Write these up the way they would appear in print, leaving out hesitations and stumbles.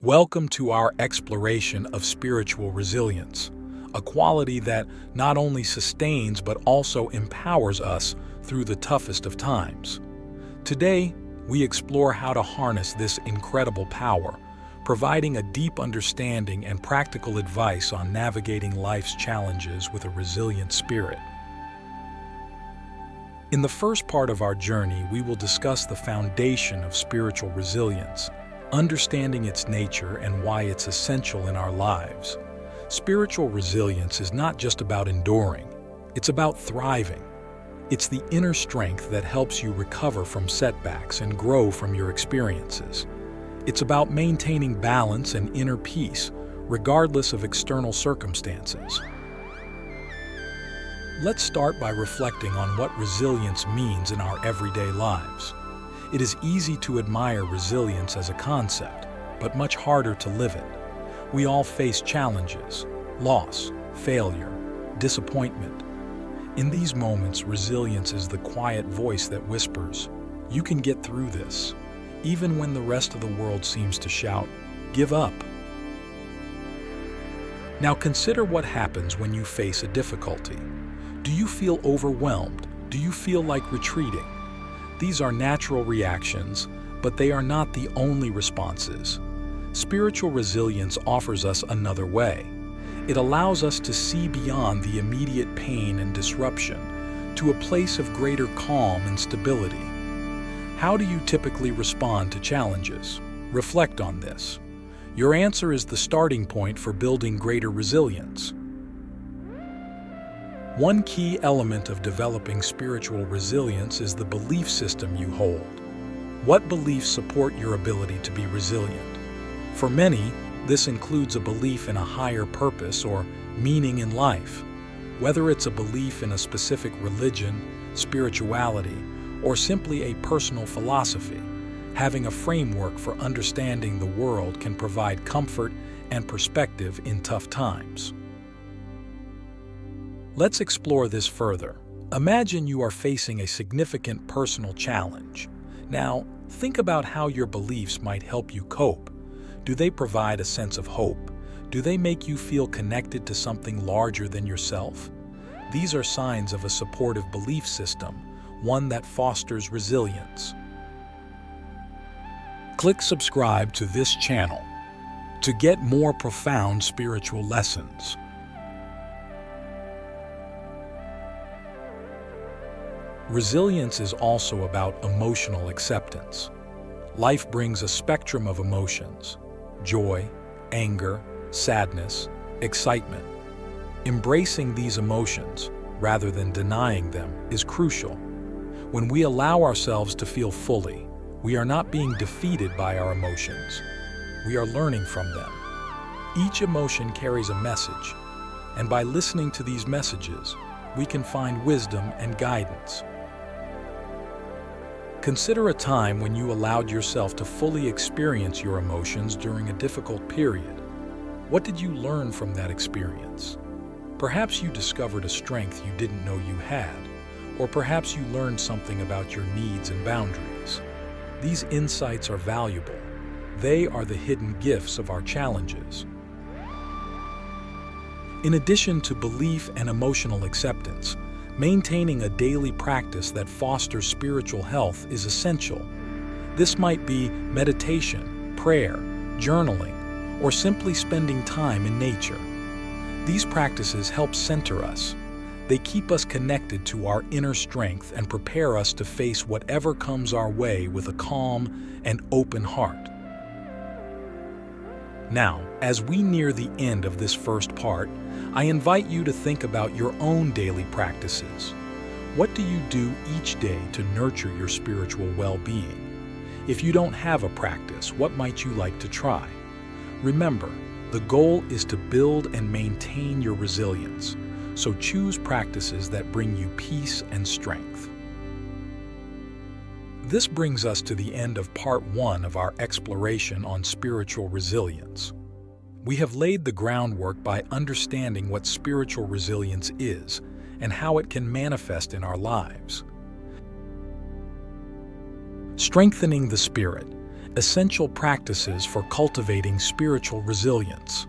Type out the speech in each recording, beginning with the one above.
Welcome to our exploration of spiritual resilience, a quality that not only sustains but also empowers us through the toughest of times. Today, we explore how to harness this incredible power, providing a deep understanding and practical advice on navigating life's challenges with a resilient spirit. In the first part of our journey, we will discuss the foundation of spiritual resilience, understanding its nature and why it's essential in our lives. Spiritual resilience is not just about enduring, it's about thriving. It's the inner strength that helps you recover from setbacks and grow from your experiences. It's about maintaining balance and inner peace, regardless of external circumstances. Let's start by reflecting on what resilience means in our everyday lives. It is easy to admire resilience as a concept, but much harder to live it. We all face challenges, loss, failure, disappointment. In these moments, resilience is the quiet voice that whispers, "You can get through this," even when the rest of the world seems to shout, "Give up." Now consider what happens when you face a difficulty. Do you feel overwhelmed? Do you feel like retreating? These are natural reactions, but they are not the only responses. Spiritual resilience offers us another way. It allows us to see beyond the immediate pain and disruption to a place of greater calm and stability. How do you typically respond to challenges? Reflect on this. Your answer is the starting point for building greater resilience. One key element of developing spiritual resilience is the belief system you hold. What beliefs support your ability to be resilient? For many, this includes a belief in a higher purpose or meaning in life. Whether it's a belief in a specific religion, spirituality, or simply a personal philosophy, having a framework for understanding the world can provide comfort and perspective in tough times. Let's explore this further. Imagine you are facing a significant personal challenge. Now, think about how your beliefs might help you cope. Do they provide a sense of hope? Do they make you feel connected to something larger than yourself? These are signs of a supportive belief system, one that fosters resilience. Click subscribe to this channel to get more profound spiritual lessons. Resilience is also about emotional acceptance. Life brings a spectrum of emotions: joy, anger, sadness, excitement. Embracing these emotions, rather than denying them, is crucial. When we allow ourselves to feel fully, we are not being defeated by our emotions. We are learning from them. Each emotion carries a message, and by listening to these messages, we can find wisdom and guidance. Consider a time when you allowed yourself to fully experience your emotions during a difficult period. What did you learn from that experience? Perhaps you discovered a strength you didn't know you had, or perhaps you learned something about your needs and boundaries. These insights are valuable. They are the hidden gifts of our challenges. In addition to belief and emotional acceptance, maintaining a daily practice that fosters spiritual health is essential. This might be meditation, prayer, journaling, or simply spending time in nature. These practices help center us. They keep us connected to our inner strength and prepare us to face whatever comes our way with a calm and open heart. Now, as we near the end of this first part, I invite you to think about your own daily practices. What do you do each day to nurture your spiritual well-being? If you don't have a practice, what might you like to try? Remember, the goal is to build and maintain your resilience, so choose practices that bring you peace and strength. This brings us to the end of part 1 of our exploration on spiritual resilience. We have laid the groundwork by understanding what spiritual resilience is and how it can manifest in our lives. Strengthening the spirit. essential practices for cultivating spiritual resilience.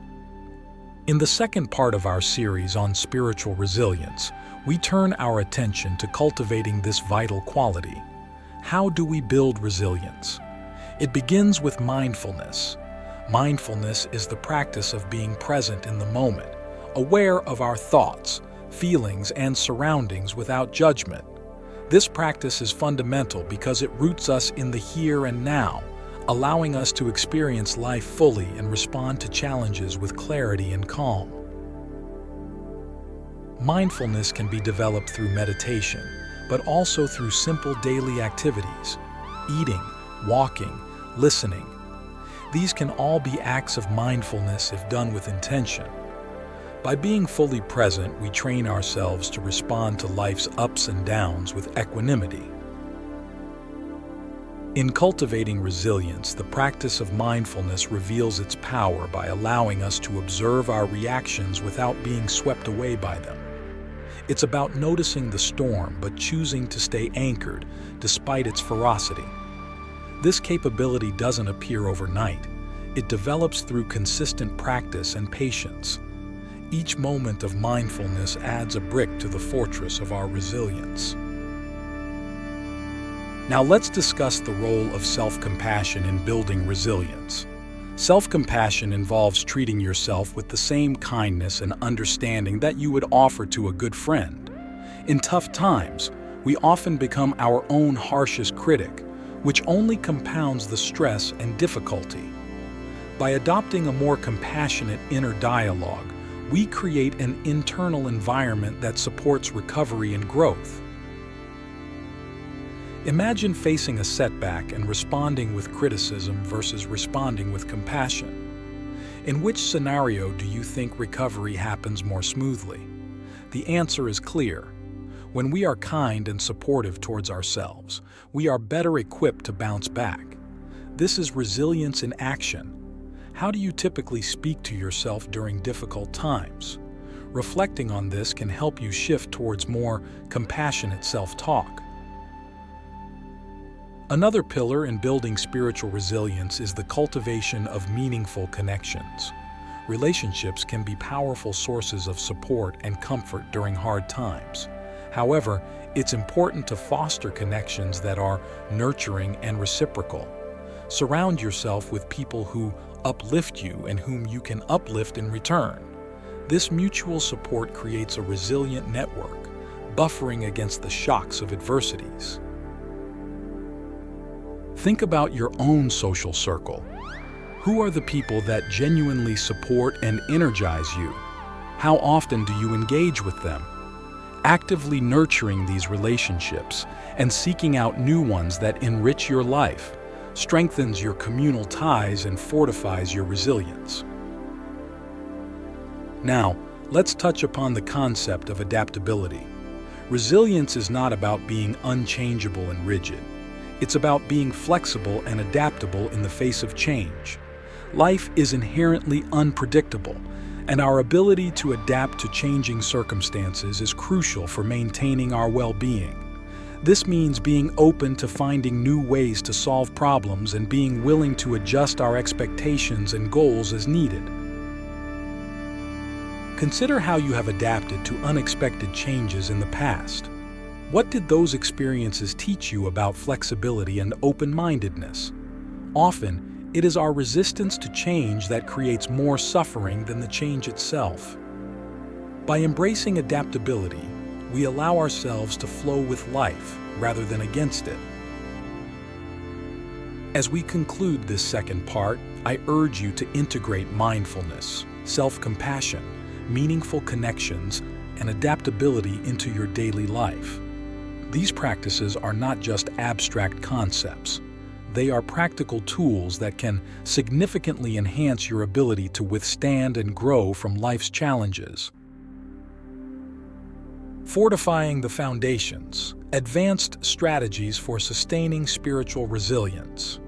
In the second part of our series on spiritual resilience, we turn our attention to cultivating this vital quality. How do we build resilience? It begins with mindfulness. Mindfulness is the practice of being present in the moment, aware of our thoughts, feelings, and surroundings without judgment. This practice is fundamental because it roots us in the here and now, allowing us to experience life fully and respond to challenges with clarity and calm. Mindfulness can be developed through meditation, but also through simple daily activities: eating, walking, listening. These can all be acts of mindfulness if done with intention. By being fully present, we train ourselves to respond to life's ups and downs with equanimity. In cultivating resilience, the practice of mindfulness reveals its power by allowing us to observe our reactions without being swept away by them. It's about noticing the storm but choosing to stay anchored despite its ferocity. This capability doesn't appear overnight. It develops through consistent practice and patience. Each moment of mindfulness adds a brick to the fortress of our resilience. Now let's discuss the role of self-compassion in building resilience. Self-compassion involves treating yourself with the same kindness and understanding that you would offer to a good friend. In tough times, we often become our own harshest critic, which only compounds the stress and difficulty. By adopting a more compassionate inner dialogue, we create an internal environment that supports recovery and growth. Imagine facing a setback and responding with criticism versus responding with compassion. In which scenario do you think recovery happens more smoothly? The answer is clear. When we are kind and supportive towards ourselves, we are better equipped to bounce back. This is resilience in action. How do you typically speak to yourself during difficult times? Reflecting on this can help you shift towards more compassionate self-talk. Another pillar in building spiritual resilience is the cultivation of meaningful connections. Relationships can be powerful sources of support and comfort during hard times. However, it's important to foster connections that are nurturing and reciprocal. Surround yourself with people who uplift you and whom you can uplift in return. This mutual support creates a resilient network, buffering against the shocks of adversities. Think about your own social circle. Who are the people that genuinely support and energize you? How often do you engage with them? Actively nurturing these relationships and seeking out new ones that enrich your life strengthens your communal ties and fortifies your resilience. Now, let's touch upon the concept of adaptability. Resilience is not about being unchangeable and rigid. It's about being flexible and adaptable in the face of change. Life is inherently unpredictable, and our ability to adapt to changing circumstances is crucial for maintaining our well-being. This means being open to finding new ways to solve problems and being willing to adjust our expectations and goals as needed. Consider how you have adapted to unexpected changes in the past. What did those experiences teach you about flexibility and open-mindedness? Often, it is our resistance to change that creates more suffering than the change itself. By embracing adaptability, we allow ourselves to flow with life rather than against it. As we conclude this second part, I urge you to integrate mindfulness, self-compassion, meaningful connections, and adaptability into your daily life. These practices are not just abstract concepts. They are practical tools that can significantly enhance your ability to withstand and grow from life's challenges. Fortifying the foundations, advanced strategies for sustaining spiritual resilience.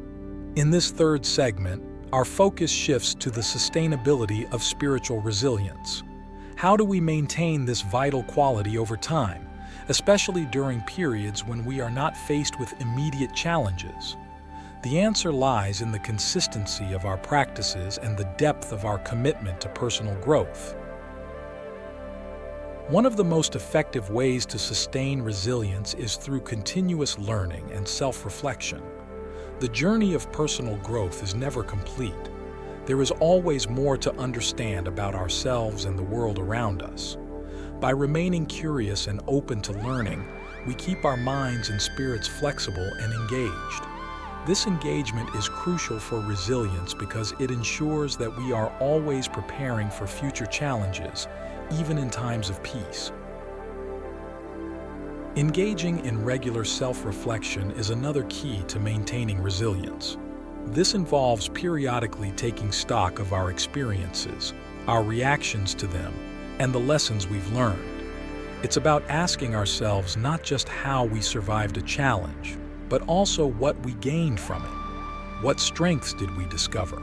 In this third segment, our focus shifts to the sustainability of spiritual resilience. How do we maintain this vital quality over time, especially during periods when we are not faced with immediate challenges? The answer lies in the consistency of our practices and the depth of our commitment to personal growth. One of the most effective ways to sustain resilience is through continuous learning and self-reflection. The journey of personal growth is never complete. There is always more to understand about ourselves and the world around us. By remaining curious and open to learning, we keep our minds and spirits flexible and engaged. This engagement is crucial for resilience because it ensures that we are always preparing for future challenges, even in times of peace. Engaging in regular self-reflection is another key to maintaining resilience. This involves periodically taking stock of our experiences, our reactions to them, and the lessons we've learned. It's about asking ourselves not just how we survived a challenge, but also what we gained from it. What strengths did we discover?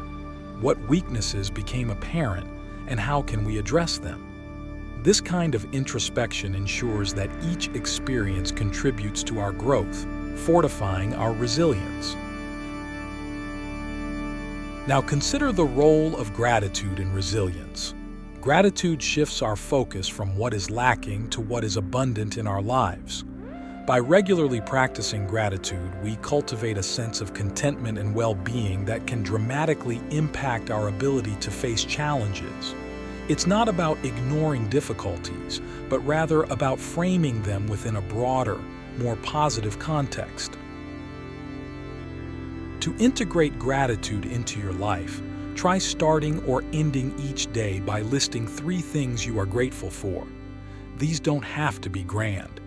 What weaknesses became apparent, and how can we address them? This kind of introspection ensures that each experience contributes to our growth, fortifying our resilience. Now consider the role of gratitude in resilience. Gratitude shifts our focus from what is lacking to what is abundant in our lives. By regularly practicing gratitude, we cultivate a sense of contentment and well-being that can dramatically impact our ability to face challenges. It's not about ignoring difficulties, but rather about framing them within a broader, more positive context. To integrate gratitude into your life, try starting or ending each day by listing 3 things you are grateful for. These don't have to be grand.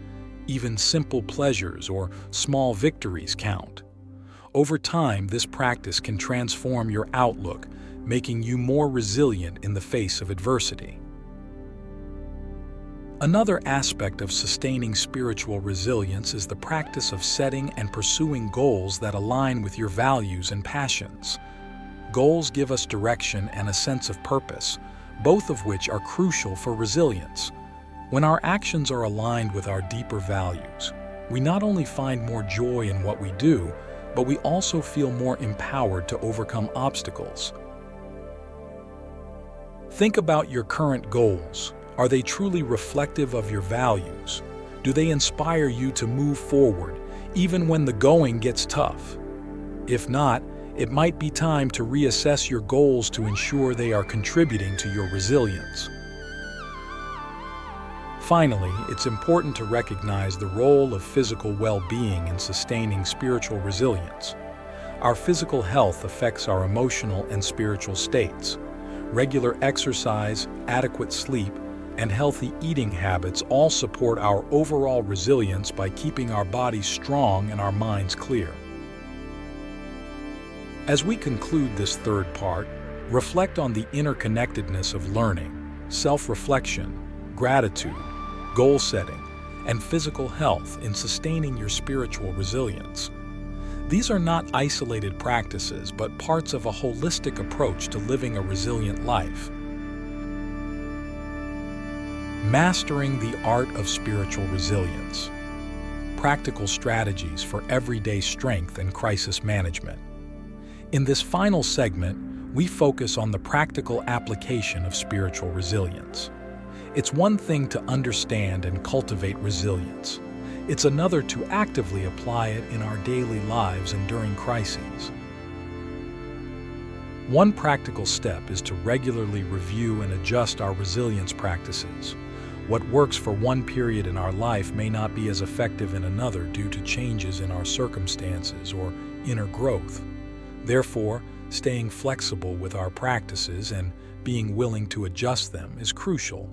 Even simple pleasures or small victories count. Over time, this practice can transform your outlook, making you more resilient in the face of adversity. Another aspect of sustaining spiritual resilience is the practice of setting and pursuing goals that align with your values and passions. Goals give us direction and a sense of purpose, both of which are crucial for resilience. When our actions are aligned with our deeper values, we not only find more joy in what we do, but we also feel more empowered to overcome obstacles. Think about your current goals. Are they truly reflective of your values? Do they inspire you to move forward, even when the going gets tough? If not, it might be time to reassess your goals to ensure they are contributing to your resilience. Finally, it's important to recognize the role of physical well-being in sustaining spiritual resilience. Our physical health affects our emotional and spiritual states. Regular exercise, adequate sleep, and healthy eating habits all support our overall resilience by keeping our bodies strong and our minds clear. As we conclude this third part, reflect on the interconnectedness of learning, self-reflection, gratitude, goal setting, and physical health in sustaining your spiritual resilience. These are not isolated practices, but parts of a holistic approach to living a resilient life. Mastering the art of spiritual resilience. Practical strategies for everyday strength and crisis management. In this final segment, we focus on the practical application of spiritual resilience. It's one thing to understand and cultivate resilience. It's another to actively apply it in our daily lives and during crises. One practical step is to regularly review and adjust our resilience practices. What works for one period in our life may not be as effective in another due to changes in our circumstances or inner growth. Therefore, staying flexible with our practices and being willing to adjust them is crucial.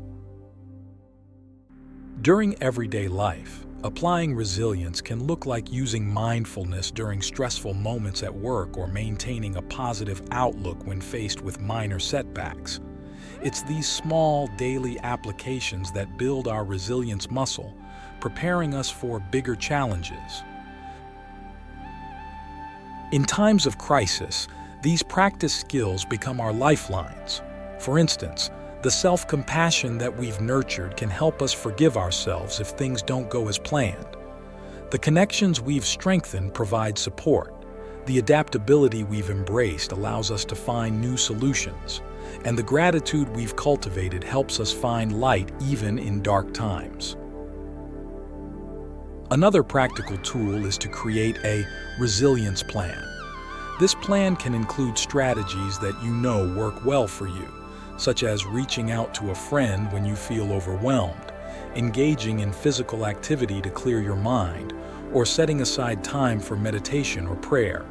During everyday life, applying resilience can look like using mindfulness during stressful moments at work or maintaining a positive outlook when faced with minor setbacks. It's these small daily applications that build our resilience muscle, preparing us for bigger challenges. In times of crisis, these practice skills become our lifelines. For instance, the self-compassion that we've nurtured can help us forgive ourselves if things don't go as planned. The connections we've strengthened provide support. The adaptability we've embraced allows us to find new solutions, and the gratitude we've cultivated helps us find light even in dark times. Another practical tool is to create a resilience plan. This plan can include strategies that you know work well for you, such as reaching out to a friend when you feel overwhelmed, engaging in physical activity to clear your mind, or setting aside time for meditation or prayer.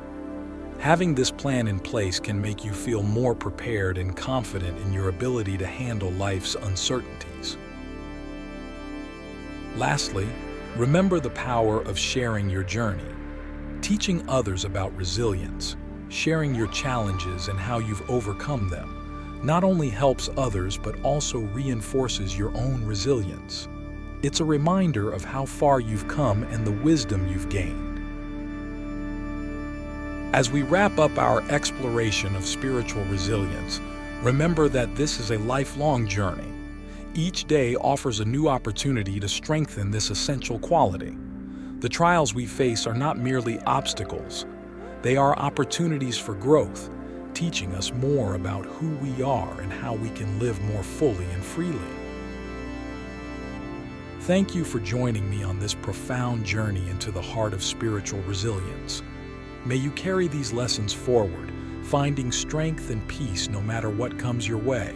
Having this plan in place can make you feel more prepared and confident in your ability to handle life's uncertainties. Lastly, remember the power of sharing your journey. Teaching others about resilience, sharing your challenges and how you've overcome them, not only helps others but also reinforces your own resilience. It's a reminder of how far you've come and the wisdom you've gained. As we wrap up our exploration of spiritual resilience, remember that this is a lifelong journey. Each day offers a new opportunity to strengthen this essential quality. The trials we face are not merely obstacles. They are opportunities for growth, teaching us more about who we are and how we can live more fully and freely. Thank you for joining me on this profound journey into the heart of spiritual resilience. May you carry these lessons forward, finding strength and peace no matter what comes your way.